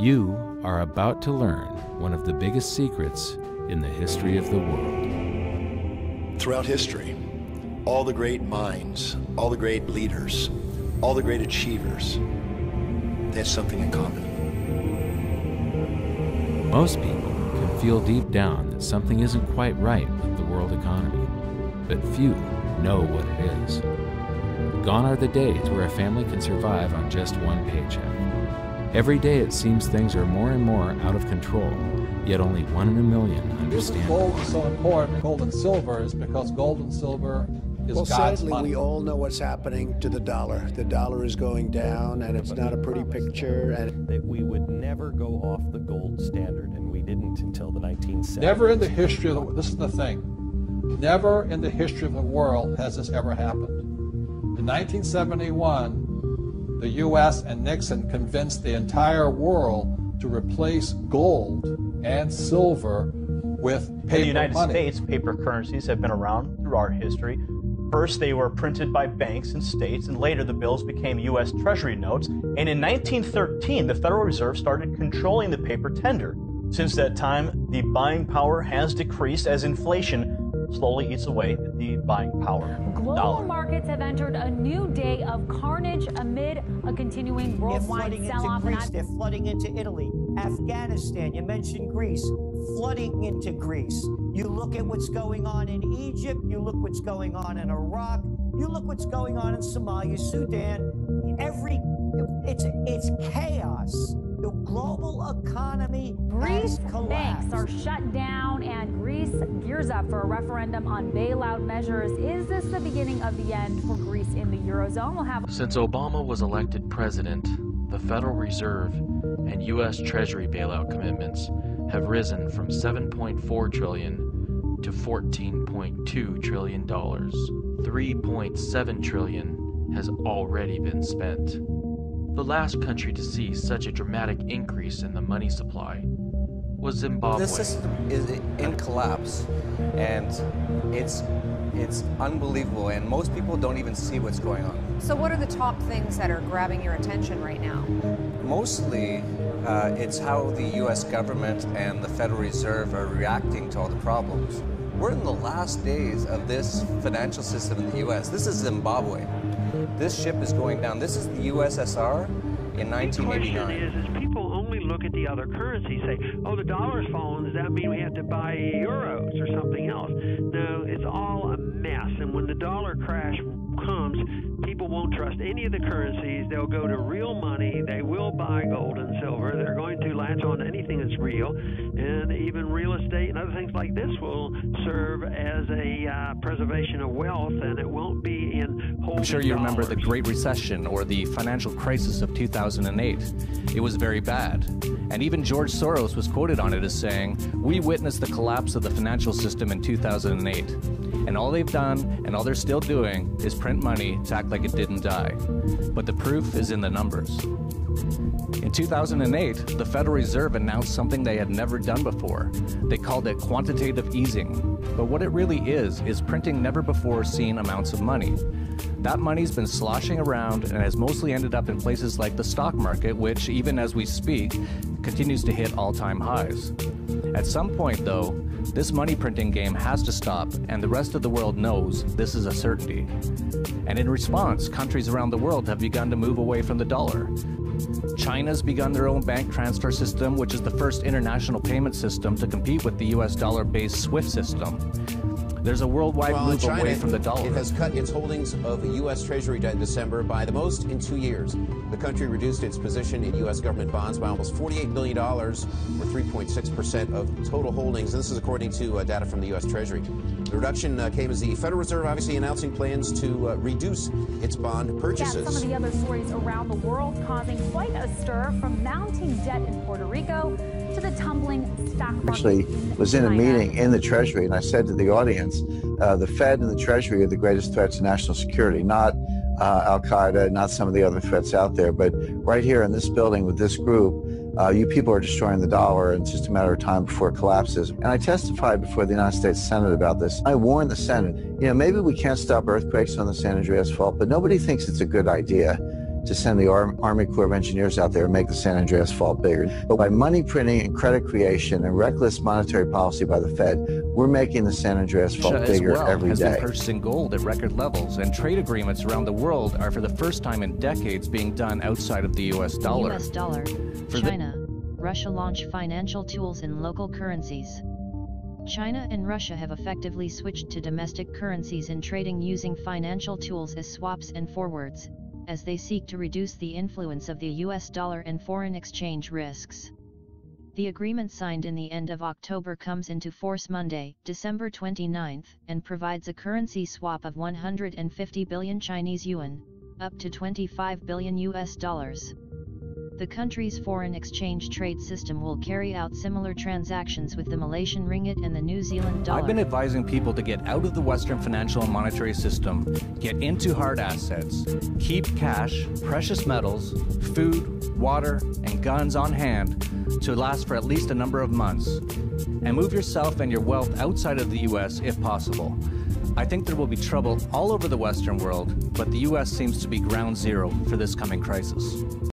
You are about to learn one of the biggest secrets in the history of the world. Throughout history, all the great minds, all the great leaders, all the great achievers, they have something in common. Most people can feel deep down that something isn't quite right with the world economy, but few know what it is. Gone are the days where a family can survive on just one paycheck. Every day it seems things are more and more out of control, yet only 1 in a million understand. Gold is so important, gold and silver, is because gold and silver is God's sadly, money. we all know what's happening to the dollar. The dollar is going down, and it's not a pretty picture. And that we would never go off the gold standard, and we didn't until the 1970s. Never in the history of the world, this is the thing, never in the history of the world has this ever happened. In 1971, the U.S. and Nixon convinced the entire world to replace gold and silver with paper money. In the United States, paper currencies have been around through our history. First, they were printed by banks and states, and later the bills became U.S. Treasury notes. And in 1913, the Federal Reserve started controlling the paper tender. Since that time, the buying power has decreased as inflation slowly eats away at the buying power of the Global dollar. markets have entered a new day of carnage amid a continuing worldwide sell-off. They're flooding into Italy, Afghanistan. You mentioned Greece, flooding into Greece. You look at what's going on in Egypt. You look what's going on in Iraq. You look what's going on in Somalia, Sudan. It's chaos. The global economy Greece has collapsed. banks are shut down, and Greece gears up for a referendum on bailout measures. Is this the beginning of the end for Greece in the Eurozone? We'll have. Since Obama was elected president, the Federal Reserve and U.S. Treasury bailout commitments have risen from $7.4 trillion to $14.2 trillion. $3.7 trillion has already been spent. The last country to see such a dramatic increase in the money supply was Zimbabwe. The system is in collapse, and it's unbelievable, and most people don't even see what's going on. So what are the top things that are grabbing your attention right now? Mostly, it's how the U.S. government and the Federal Reserve are reacting to all the problems. We're in the last days of this financial system in the U.S. This is Zimbabwe. This ship is going down. This is the USSR in 1989. The question is people only look at the other currencies, say, oh, the dollar's fallen, does that mean we have to buy euros or something else? No, it's all a mess. And when the dollar crash comes, people won't trust any of the currencies. They'll go to real money. They will buy gold and silver. They're going to latch on to anything that's real. And even real estate and other things like this will serve as a preservation of wealth, and it won't be in holding I'm sure you remember the dollars. Great Recession or the financial crisis of 2008. It was very bad. And even George Soros was quoted on it as saying, "We witnessed the collapse of the financial system in 2008. And all they've done, and all they're still doing, is print money to act like it didn't die. But the proof is in the numbers." In 2008, the Federal Reserve announced something they had never done before. They called it quantitative easing. But what it really is printing never-before-seen amounts of money. That money's been sloshing around and has mostly ended up in places like the stock market, which, even as we speak, continues to hit all-time highs. At some point, though, this money printing game has to stop, and the rest of the world knows this is a certainty. And in response, countries around the world have begun to move away from the dollar. China's begun their own bank transfer system, which is the first international payment system to compete with the US dollar-based SWIFT system. There's a worldwide move away from the dollar. It has cut its holdings of U.S. Treasury debt in December by the most in 2 years. The country reduced its position in U.S. government bonds by almost $48 billion, or 3.6% of total holdings. And this is according to data from the U.S. Treasury. The reduction came as the Federal Reserve obviously announcing plans to reduce its bond purchases. Yeah, some of the other stories around the world causing quite a stir, from mounting debt in Puerto Rico to the tumbling stock market. Actually was in a meeting in the Treasury, and I said to the audience, the Fed and the Treasury are the greatest threats to national security, not Al-Qaeda, not some of the other threats out there, but right here in this building with this group, you people are destroying the dollar, and it's just a matter of time before it collapses. And I testified before the United States Senate about this. I warned the Senate, maybe we can't stop earthquakes on the San Andreas Fault, but nobody thinks it's a good idea to send the Army Corps of Engineers out there and make the San Andreas Fault bigger. But by money printing and credit creation and reckless monetary policy by the Fed, we're making the San Andreas Fault bigger every day. Has been purchasing gold at record levels, and trade agreements around the world are for the first time in decades being done outside of the U.S. dollar. U.S. dollar. China, Russia launch financial tools in local currencies. China and Russia have effectively switched to domestic currencies in trading using financial tools as swaps and forwards, as they seek to reduce the influence of the US dollar and foreign exchange risks. The agreement signed in the end of October comes into force Monday, December 29, and provides a currency swap of 150 billion Chinese yuan, up to 25 billion US dollars. The country's foreign exchange trade system will carry out similar transactions with the Malaysian ringgit and the New Zealand dollar. I've been advising people to get out of the Western financial and monetary system, get into hard assets, keep cash, precious metals, food, water, and guns on hand to last for at least a number of months, and move yourself and your wealth outside of the U.S. if possible. I think there will be trouble all over the Western world, but the U.S. seems to be ground zero for this coming crisis.